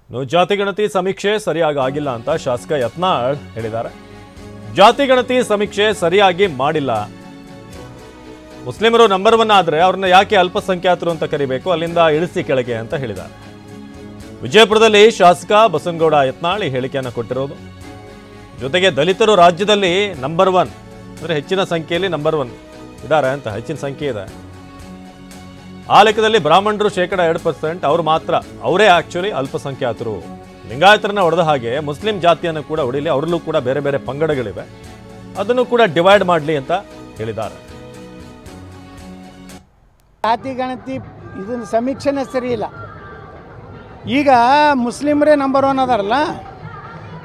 ಜಾತಿ ಗಣತಿ ಸಮೀಕ್ಷೆ ಸರಿಯಾಗಿ ಆಗಿಲ್ಲ ಅಂತ ಶಾಸಕ ಯತ್ನಾಳ್ ಹೇಳಿದ್ದಾರೆ. ಜಾತಿ ಗಣತಿ ಸಮೀಕ್ಷೆ ಸರಿಯಾಗಿ ಮಾಡಿಲ್ಲ. ಮುಸ್ಲಿಮರು ನಂಬರ್ 1 ಆದ್ರೆ ಅವ್ರನ್ನ ಯಾಕೆ ಅಲ್ಪಸಂಖ್ಯಾತರು ಅಂತ ಕರಿಬೇಕು, ಅಲ್ಲಿಂದ ಇಳಿಸಿ ಕೆಳಗೆ ಅಂತ ಹೇಳಿದ್ದಾರೆ. ವಿಜಯಪುರದಲ್ಲಿ ಶಾಸಕ ಬಸನಗೌಡ ಯತ್ನಾಳ್ ಈ ಹೇಳಿಕೆಯನ್ನು ಕೊಟ್ಟಿರೋದು. ಜೊತೆಗೆ ದಲಿತರು ರಾಜ್ಯದಲ್ಲಿ ನಂಬರ್ 1 ಅಂದ್ರೆ ಹೆಚ್ಚಿನ ಸಂಖ್ಯೆಯಲ್ಲಿ ನಂಬರ್ 1 ಇದ್ದಾರೆ ಅಂತ, ಹೆಚ್ಚಿನ ಸಂಖ್ಯೆ ಇದೆ. ಆ ಲೆಕ್ಕದಲ್ಲಿ ಬ್ರಾಹ್ಮಣರು 2% ಅವ್ರು ಮಾತ್ರ, ಅವರೇ ಆಕ್ಚುಲಿ ಅಲ್ಪಸಂಖ್ಯಾತರು. ಲಿಂಗಾಯತರನ್ನ ಹೊಡೆದ ಹಾಗೆ ಮುಸ್ಲಿಂ ಜಾತಿಯನ್ನು ಕೂಡ ಹೊಡಿಲಿ, ಅವರಲ್ಲೂ ಕೂಡ ಬೇರೆ ಬೇರೆ ಪಂಗಡಗಳಿವೆ, ಅದನ್ನು ಕೂಡ ಡಿವೈಡ್ ಮಾಡಲಿ ಅಂತ ಹೇಳಿದ್ದಾರೆ. ಜಾತಿ ಗಣತಿ ಇದನ್ನ ಸಮೀಕ್ಷೆನೇ ಸರಿ ಇಲ್ಲ. ಈಗ ಮುಸ್ಲಿಮರೇ ನಂಬರ್ 1 ಅದಾರಲ್ಲ,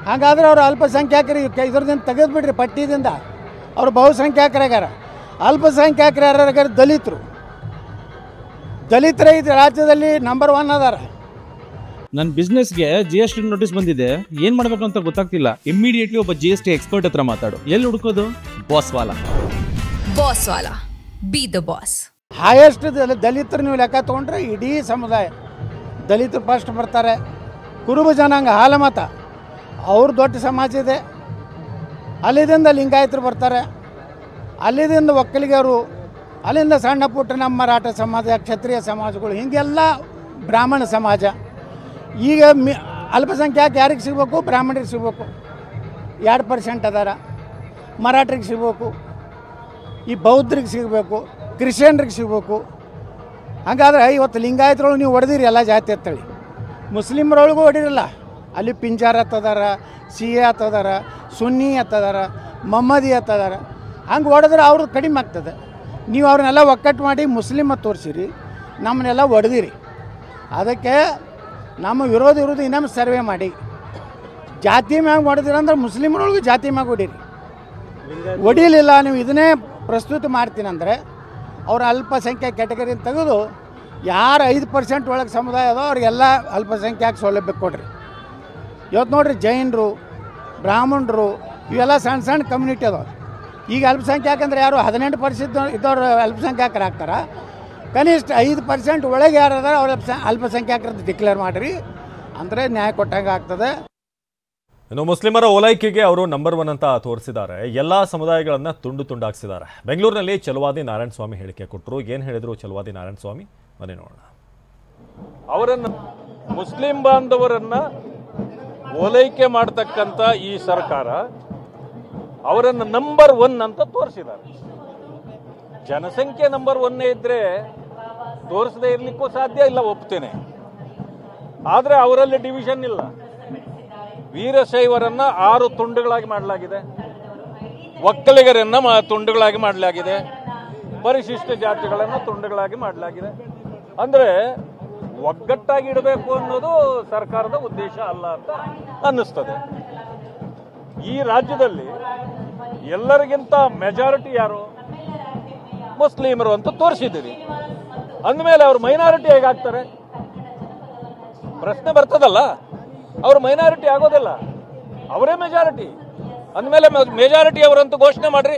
ಹಾಗಾದ್ರೆ ಅವರು ಅಲ್ಪಸಂಖ್ಯಾತರು ಇದ್ರದಿಂದ ತೆಗೆದುಬಿಡ್ರಿ ಪಟ್ಟಿದಿಂದ. ಅವರು ಬಹುಸಂಖ್ಯಾತರಾಗ್ಯಾರ. ಅಲ್ಪಸಂಖ್ಯಾತರು ಯಾರ್ಯಾರ? ದಲಿತರೇ ಇದು ರಾಜ್ಯದಲ್ಲಿ ನಂಬರ್ 1 ಅದಾರ. ನನ್ನ ಬಿಸ್ನೆಸ್ಗೆ GST ನೋಟಿಸ್ ಬಂದಿದೆ, ಏನ್ ಮಾಡ್ಬೇಕು ಅಂತ ಗೊತ್ತಾಗ್ತಿಲ್ಲ. ಇಮಿಡಿಯೇಟ್ಲಿ ಒಬ್ಬ GST ಎಕ್ಸ್ಪರ್ಟ್ ಹತ್ರ ಮಾತಾಡು. ಎಲ್ಲಿ ಹುಡುಕೋದು? Bosswallah. Be the boss. Highest ದಲಿತರು ನೀವು ಲೆಕ್ಕ ತೊಗೊಂಡ್ರೆ ಇಡೀ ಸಮುದಾಯ ದಲಿತರು ಫಸ್ಟ್ ಬರ್ತಾರೆ. ಕುರುಬ ಜನಾಂಗ ಹಾಲಮತ ಅವ್ರು ದೊಡ್ಡ ಸಮಾಜ ಇದೆ. ಅಲ್ಲಿದಿಂದ ಲಿಂಗಾಯತರು ಬರ್ತಾರೆ, ಅಲ್ಲಿದಿಂದ ಒಕ್ಕಲಿಗರು, ಅಲ್ಲಿಂದ ಸಣ್ಣ ಪುಟ್ಟ ನಮ್ಮ ಮರಾಠ ಸಮಾಜ, ಕ್ಷತ್ರಿಯ ಸಮಾಜಗಳು, ಹೀಗೆಲ್ಲ ಬ್ರಾಹ್ಮಣ ಸಮಾಜ. ಈಗ ಅಲ್ಪಸಂಖ್ಯಾತ ಯಾರಿಗೆ ಸಿಗಬೇಕು? ಬ್ರಾಹ್ಮಣರಿಗೆ ಸಿಗಬೇಕು, 2% ಅದಾರ. ಮರಾಠರಿಗೆ ಸಿಗಬೇಕು, ಈ ಬೌದ್ಧರಿಗೆ ಸಿಗಬೇಕು, ಕ್ರಿಶ್ಚಿಯನ್ರಿಗೆ ಸಿಗಬೇಕು. ಹಾಗಾದ್ರೆ ಇವತ್ತು ಲಿಂಗಾಯತರೊಳಗೆ ನೀವು ಹೊಡೆದಿರಿ ಎಲ್ಲ ಜಾತಿ ಅಂತೇಳಿ, ಮುಸ್ಲಿಮರೊಳಗೂ ಹೊಡಿರಲ್ಲ. ಅಲ್ಲಿ ಪಿಂಜಾರ್ ಹತ್ತದಾರ, ಸಿಎ ಹತ್ತದಾರ, ಸುನ್ನಿ ಹತ್ತದಾರ, ಮೊಹಮ್ಮದಿ ಹತ್ತದಾರ. ಹಂಗೆ ಹೊಡೆದ್ರೆ ಅವ್ರದ್ದು ಕಡಿಮೆ ಆಗ್ತದೆ. ನೀವು ಅವ್ರನ್ನೆಲ್ಲ ಒಕ್ಕಟ್ಟು ಮಾಡಿ ಮುಸ್ಲಿಮ ತೋರಿಸಿರಿ, ನಮ್ಮನ್ನೆಲ್ಲ ಹೊಡೆದಿರಿ. ಅದಕ್ಕೆ ನಮ್ಮ ವಿರೋಧ ಇನ್ನೊಮ್ಮೆ ಸರ್ವೆ ಮಾಡಿ, ಜಾತಿ ಮ್ಯಾಗ ಹೊಡೆದಿರಂದ್ರೆ ಮುಸ್ಲಿಮರೊಳಗೂ ಜಾತಿ ಮ್ಯಾಗ ಹೊಡೀರಿ. ಹೊಡಿಲಿಲ್ಲ ನೀವು ಇದನ್ನೇ ಪ್ರಸ್ತುತ ಮಾಡ್ತೀನಂದರೆ ಅವ್ರ ಅಲ್ಪಸಂಖ್ಯಾತ ಕ್ಯಾಟಗರಿನ ತೆಗೆದು ಯಾರು 5% ಒಳಗೆ ಸಮುದಾಯ ಅದೋ ಅವ್ರಿಗೆಲ್ಲ ಅಲ್ಪಸಂಖ್ಯಾತ ಸೌಲಭ್ಯ ಕೊಡ್ರಿ. ಇವತ್ತು ನೋಡಿರಿ, ಜೈನರು, ಬ್ರಾಹ್ಮಣರು, ಇವೆಲ್ಲ ಸಣ್ಣ ಸಣ್ಣ ಕಮ್ಯುನಿಟಿ ಅದಾವೆ. ಈಗ ಅಲ್ಪಸಂಖ್ಯಾಕಂದ್ರೆ ಯಾರು 18% ಇದ್ದವ್ರು ಅಲ್ಪಸಂಖ್ಯಾತರು ಆಗ್ತಾರೆ. ಕನಿಷ್ಠ 5% ಒಳಗೆ ಯಾರು ಅದಾರ ಅವ್ರ ಅಲ್ಪಸಂಖ್ಯಾತರದ್ದು ಡಿಕ್ಲೇರ್ ಮಾಡಿರಿ, ಅಂದರೆ ನ್ಯಾಯ ಕೊಟ್ಟಂಗೆ ಆಗ್ತದೆ. ಇನ್ನು ಮುಸ್ಲಿಮರ ಓಲೈಕೆಗೆ ಅವರು ನಂಬರ್ 1 ಅಂತ ತೋರಿಸಿದ್ದಾರೆ. ಎಲ್ಲಾ ಸಮುದಾಯಗಳನ್ನ ತುಂಡು ತುಂಡಾಗಿಸಿದ್ದಾರೆ. ಬೆಂಗಳೂರಿನಲ್ಲಿ ಛಲವಾದಿ ನಾರಾಯಣಸ್ವಾಮಿ ಹೇಳಿಕೆ ಕೊಟ್ಟರು. ಏನ್ ಹೇಳಿದ್ರು ಛಲವಾದಿ ನಾರಾಯಣಸ್ವಾಮಿ, ಬನ್ನಿ ನೋಡೋಣ. ಅವರನ್ನ ಮುಸ್ಲಿಂ ಬಾಂಧವರನ್ನ ಓಲೈಕೆ ಮಾಡತಕ್ಕಂತ ಈ ಸರ್ಕಾರ ಅವರನ್ನು ನಂಬರ್ 1 ಅಂತ ತೋರಿಸಿದ್ದಾರೆ. ಜನಸಂಖ್ಯೆ ನಂಬರ್ 1 ಇದ್ರೆ ತೋರಿಸದೇ ಇರ್ಲಿಕ್ಕೂ ಸಾಧ್ಯ ಇಲ್ಲ, ಒಪ್ತೇನೆ. ಆದ್ರೆ ಅವರಲ್ಲಿ ಡಿವಿಷನ್ ಇಲ್ಲ. ವೀರಶೈವರನ್ನ 6 ತುಂಡುಗಳಾಗಿ ಮಾಡಲಾಗಿದೆ, ಒಕ್ಕಲಿಗರನ್ನ ತುಂಡುಗಳಾಗಿ ಮಾಡಲಾಗಿದೆ, ಪರಿಶಿಷ್ಟ ಜಾತಿಗಳನ್ನು ತುಂಡುಗಳಾಗಿ ಮಾಡಲಾಗಿದೆ. ಅಂದ್ರೆ ಒಗ್ಗಟ್ಟಾಗಿ ಇಡಬೇಕು ಅನ್ನೋದು ಸರ್ಕಾರದ ಉದ್ದೇಶ ಅಲ್ಲ ಅಂತ ಅನ್ನಿಸ್ತದೆ. ಈ ರಾಜ್ಯದಲ್ಲಿ ಎಲ್ಲರಿಗಿಂತ ಮೆಜಾರಿಟಿ ಯಾರು? ಮುಸ್ಲಿಮರು ಅಂತ ತೋರಿಸಿದ್ದೀರಿ. ಅಂದಮೇಲೆ ಅವ್ರು ಮೈನಾರಿಟಿ ಹೇಗಾಗ್ತಾರೆ? ಪ್ರಶ್ನೆ ಬರ್ತದಲ್ಲ. ಅವರು ಮೈನಾರಿಟಿ ಆಗೋದಿಲ್ಲ, ಅವರೇ ಮೆಜಾರಿಟಿ. ಅಂದಮೇಲೆ ಮೆಜಾರಿಟಿ ಅವರಂತೂ ಘೋಷಣೆ ಮಾಡ್ರಿ.